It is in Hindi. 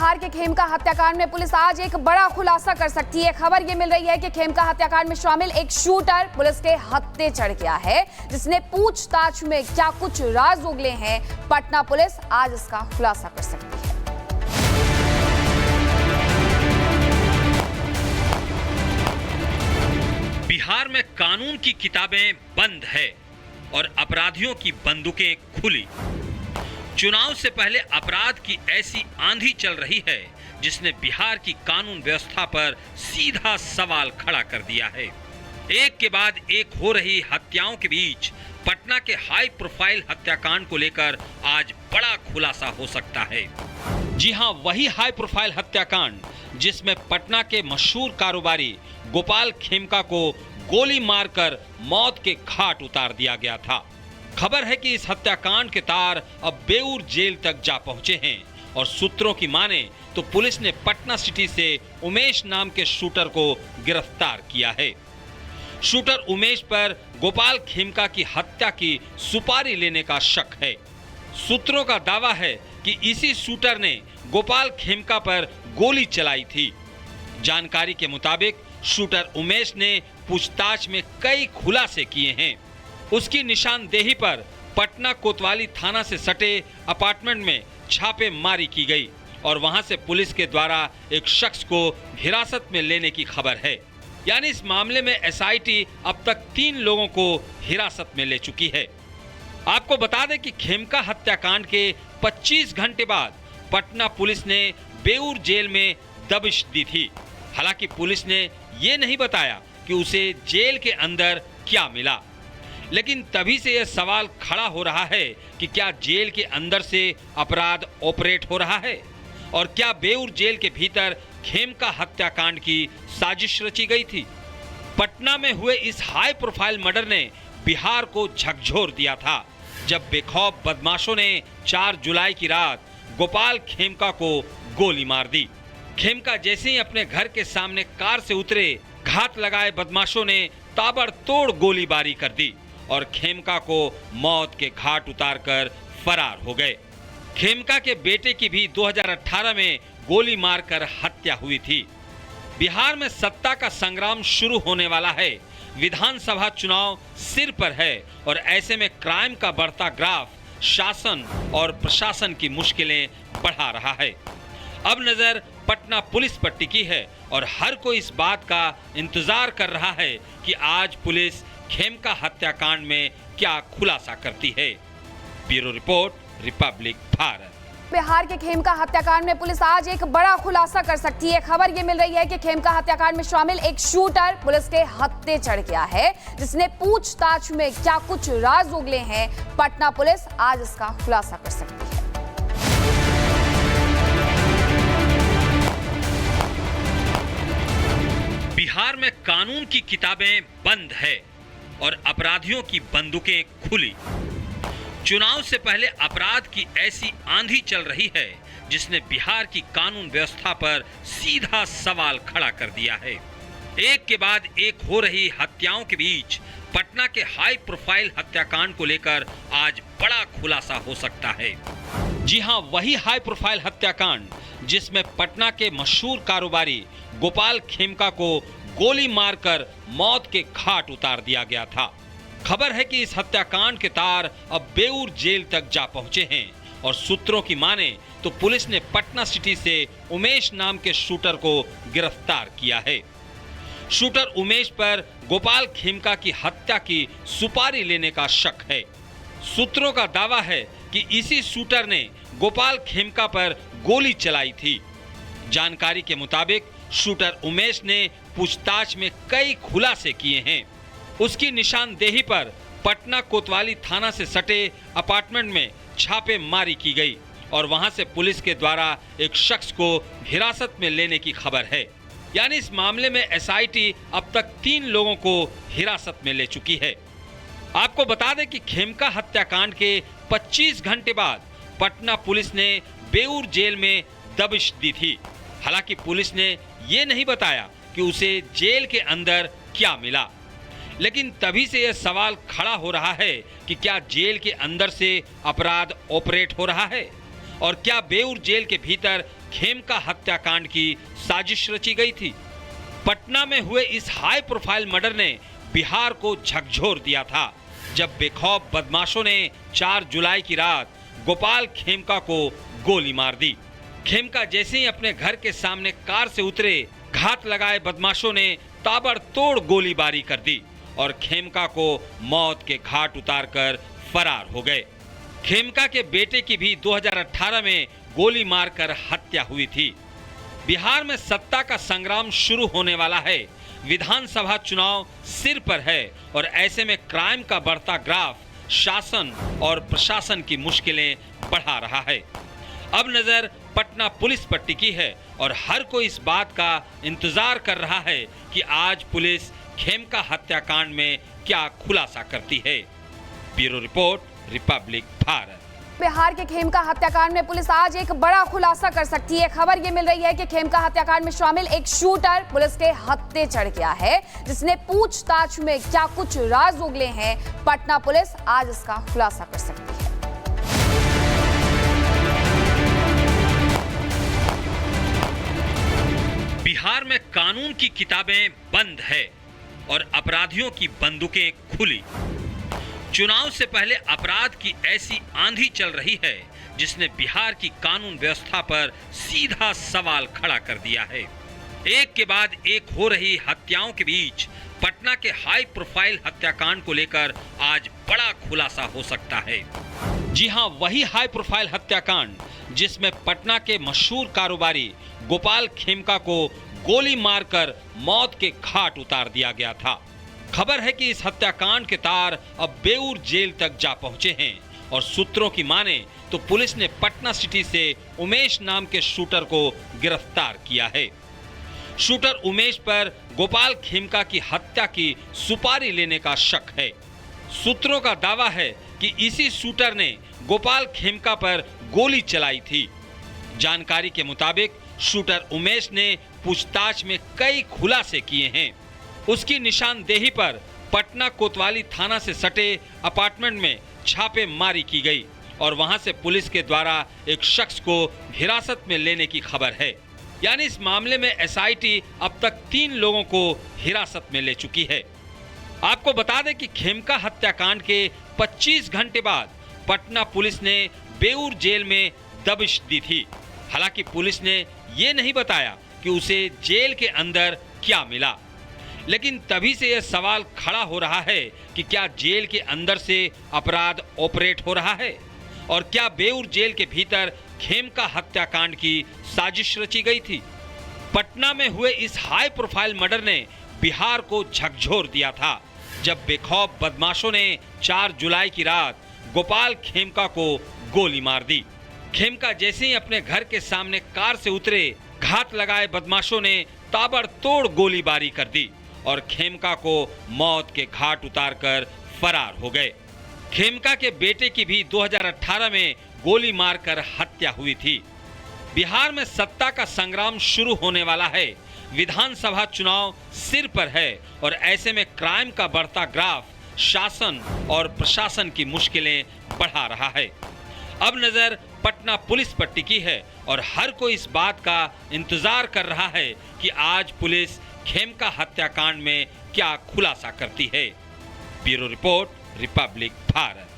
बिहार के खेमका हत्याकांड में पुलिस आज एक बड़ा खुलासा कर सकती है। खबर ये मिल रही है कि खेमका हत्याकांड में शामिल एक शूटर पुलिस के हत्थे चढ़ गया है, जिसने पूछताछ में क्या कुछ राज उगले हैं। पटना पुलिस आज इसका खुलासा कर सकती है। बिहार में कानून की किताबें बंद है और अपराधियों की बंदूकें खुली। चुनाव से पहले अपराध की ऐसी आंधी चल रही है जिसने बिहार की कानून व्यवस्था पर सीधा सवाल खड़ा कर दिया है। एक के बाद एक हो रही हत्याओं के बीच पटना के हाई प्रोफाइल हत्याकांड को लेकर आज बड़ा खुलासा हो सकता है। जी हां, वही हाई प्रोफाइल हत्याकांड जिसमें पटना के मशहूर कारोबारी गोपाल खेमका को गोली मारकर मौत के घाट उतार दिया गया था। खबर है कि इस हत्याकांड के तार अब बेऊर जेल तक जा पहुंचे हैं और सूत्रों की माने तो पुलिस ने पटना सिटी से उमेश नाम के शूटर को गिरफ्तार किया है। शूटर उमेश पर गोपाल खेमका की हत्या की सुपारी लेने का शक है। सूत्रों का दावा है कि इसी शूटर ने गोपाल खेमका पर गोली चलाई थी। जानकारी के मुताबिक शूटर उमेश ने पूछताछ में कई खुलासे किए हैं। उसकी निशानदेही पर पटना कोतवाली थाना से सटे अपार्टमेंट में छापेमारी की गई और वहां से पुलिस के द्वारा एक शख्स को हिरासत में लेने की खबर है। यानी इस मामले में एसआईटी अब तक 3 लोगों को हिरासत में ले चुकी है। आपको बता दें कि खेमका हत्याकांड के 25 घंटे बाद पटना पुलिस ने बेऊर जेल में दबिश दी थी। हालांकि पुलिस ने ये नहीं बताया कि उसे जेल के अंदर क्या मिला, लेकिन तभी से यह सवाल खड़ा हो रहा है कि क्या जेल के अंदर से अपराध ऑपरेट हो रहा है और क्या बेऊर जेल के भीतर खेमका हत्याकांड की साजिश रची गई थी। पटना में हुए इस हाई प्रोफाइल मर्डर ने बिहार को झकझोर दिया था, जब बेखौफ बदमाशों ने 4 जुलाई की रात गोपाल खेमका को गोली मार दी। खेमका जैसे ही अपने घर के सामने कार से उतरे, घात लगाए बदमाशों ने ताबड़तोड़ गोलीबारी कर दी और खेमका को मौत के घाट उतारकर फरार हो गए। खेमका के बेटे की भी 2018 में गोली मारकर हत्या हुई थी। बिहार में सत्ता का संग्राम शुरू होने वाला है। विधानसभा चुनाव सिर पर है और ऐसे में क्राइम का बढ़ता ग्राफ शासन और प्रशासन की मुश्किलें बढ़ा रहा है। अब नजर पटना पुलिस पर टिकी है और हर कोई इस बात का इंतजार कर रहा है कि आज पुलिस खेमका हत्याकांड में क्या खुलासा करती है। Bureau report, Republic Bharat. Bihar के खेमका हत्याकांड में पुलिस आज एक बड़ा खुलासा कर सकती है। खबर ये मिल रही है कि खेमका हत्याकांड में शामिल एक शूटर पुलिस के हत्थे चढ़ गया है, जिसने पूछताछ में क्या कुछ राज उगले हैं। पटना पुलिस आज इसका खुलासा कर सकती है। बिहार में कानून की किताबें बंद है और अपराधियों की बंदूकें खुली। चुनाव से पहले अपराध की ऐसी आंधी चल रही है जिसने बिहार की कानून व्यवस्था पर सीधा सवाल खड़ा कर दिया है। एक के बाद एक हो रही हत्याओं के बीच पटना के हाई प्रोफाइल हत्याकांड को लेकर आज बड़ा खुलासा हो सकता है। जी हां, वही हाई प्रोफाइल हत्याकांड जिसमें पटना के मशहूर कारोबारी गोपाल खेमका को गोली मारकर मौत के घाट उतार दिया गया था। खबर है कि इस हत्याकांड के तार अब बेऊर जेल तक जा पहुंचे हैं और सूत्रों की माने तो पुलिस ने पटना सिटी से उमेश नाम के शूटर को गिरफ्तार किया है। शूटर उमेश पर गोपाल खेमका की हत्या की सुपारी लेने का शक है। सूत्रों का दावा है कि इसी शूटर ने गोपाल खेमका पर गोली चलाई थी। जानकारी के मुताबिक शूटर उमेश ने पूछताछ में कई खुलासे किए हैं। उसकी निशानदेही पर पटना कोतवाली थाना से सटे अपार्टमेंट में छापेमारी की गई और वहां से पुलिस के द्वारा एक शख्स को हिरासत में लेने की खबर है। यानी इस मामले में एसआईटी अब तक 3 लोगों को हिरासत में ले चुकी है। आपको बता दें कि खेमका हत्याकांड के 25 घंटे बाद पटना पुलिस ने बेऊर जेल में दबिश दी थी। हालांकि पुलिस ने ये नहीं बताया कि उसे जेल के अंदर क्या मिला, लेकिन तभी से यह सवाल खड़ा हो रहा है कि क्या जेल के अंदर से अपराध ऑपरेट हो रहा है और क्या बेऊर जेल के भीतर खेमका हत्याकांड की साजिश रची गई थी। पटना में हुए इस हाई प्रोफाइल मर्डर ने बिहार को झकझोर दिया था, जब बेखौफ बदमाशों ने 4 जुलाई की रात गोपाल खेमका को गोली मार दी। खेमका जैसे ही अपने घर के सामने कार से उतरे, घात लगाए बदमाशों ने ताबड़तोड़ गोलीबारी कर दी और खेमका को मौत के घाट उतारकर फरार हो गए। खेमका के बेटे की भी 2018 में गोली मारकर हत्या हुई थी। बिहार में सत्ता का संग्राम शुरू होने वाला है। विधानसभा चुनाव सिर पर है और ऐसे में क्राइम का बढ़ता ग्राफ शासन और प्रशासन की मुश्किलें बढ़ा रहा है। अब नजर पटना पुलिस पर टिकी है और हर कोई इस बात का इंतजार कर रहा है कि आज पुलिस खेमका हत्याकांड में क्या खुलासा करती है। Bureau report, Republic Bharat. Bihar के खेमका हत्याकांड में पुलिस आज एक बड़ा खुलासा कर सकती है। खबर ये मिल रही है कि खेमका हत्याकांड में शामिल एक शूटर पुलिस के हत्थे चढ़ गया है, जिसने पूछताछ में क्या कुछ राज उगले हैं, पटना पुलिस आज इसका खुलासा कर सकती है। बिहार में कानून की किताबें बंद है और अपराधियों की बंदूकें खुली। चुनाव से पहले अपराध की ऐसी आंधी चल रही है जिसने बिहार की कानून व्यवस्था पर सीधा सवाल खड़ा कर दिया है। एक के बाद एक हो रही हत्याओं के बीच पटना के हाई प्रोफाइल हत्याकांड को लेकर आज बड़ा खुलासा हो सकता है। जी हां, वही हाई प्रोफाइल हत्याकांड जिसमें पटना के मशहूर कारोबारी गोपाल खेमका को गोली मारकर मौत के घाट उतार दिया गया था। खबर है कि इस हत्याकांड के तार अब बेऊर जेल तक जा पहुंचे हैं और सूत्रों की माने तो पुलिस ने पटना सिटी से उमेश नाम के शूटर को गिरफ्तार किया है। शूटर उमेश पर गोपाल खेमका की हत्या की सुपारी लेने का शक है। सूत्रों का दावा है कि इसी शूटर ने गोपाल खेमका पर गोली चलाई थी। जानकारी के मुताबिक शूटर उमेश ने पूछताछ में कई खुलासे किए हैं। उसकी निशानदेही पर पटना कोतवाली थाना से सटे अपार्टमेंट में छापेमारी की गई और वहां से पुलिस के द्वारा एक शख्स को हिरासत में लेने की खबर है। यानी इस मामले में एसआईटी अब तक 3 लोगों को हिरासत में ले चुकी है। आपको बता दें कि खेमका हत्याकांड के 25 घंटे बाद पटना पुलिस ने बेऊर जेल में दबिश दी थी। हालांकि पुलिस ने ये नहीं बताया कि उसे जेल के अंदर क्या मिला, लेकिन तभी से यह सवाल खड़ा हो रहा है कि क्या जेल के अंदर से अपराध ऑपरेट हो रहा है और क्या बेऊर जेल के भीतर खेमका हत्याकांड की साजिश रची गई थी। पटना में हुए इस हाई प्रोफाइल मर्डर ने बिहार को झकझोर दिया था, जब बेखौफ बदमाशों ने 4 जुलाई की रात गोपाल खेमका को गोली मार दी। खेमका जैसे ही अपने घर के सामने कार से उतरे, घात लगाए बदमाशों ने ताबड़तोड़ गोलीबारी कर दी और खेमका को मौत के घाट उतारकर फरार हो गए। खेमका के बेटे की भी 2018 में गोली मारकर हत्या हुई थी। बिहार में सत्ता का संग्राम शुरू होने वाला है। विधानसभा चुनाव सिर पर है और ऐसे में क्राइम का बढ़ता ग्राफ शासन और प्रशासन की मुश्किलें बढ़ा रहा है। अब नजर पटना पुलिस पर टिकी है और हर कोई इस बात का इंतजार कर रहा है कि आज पुलिस खेमका हत्याकांड में क्या खुलासा करती है। Bureau report, Republic Bharat.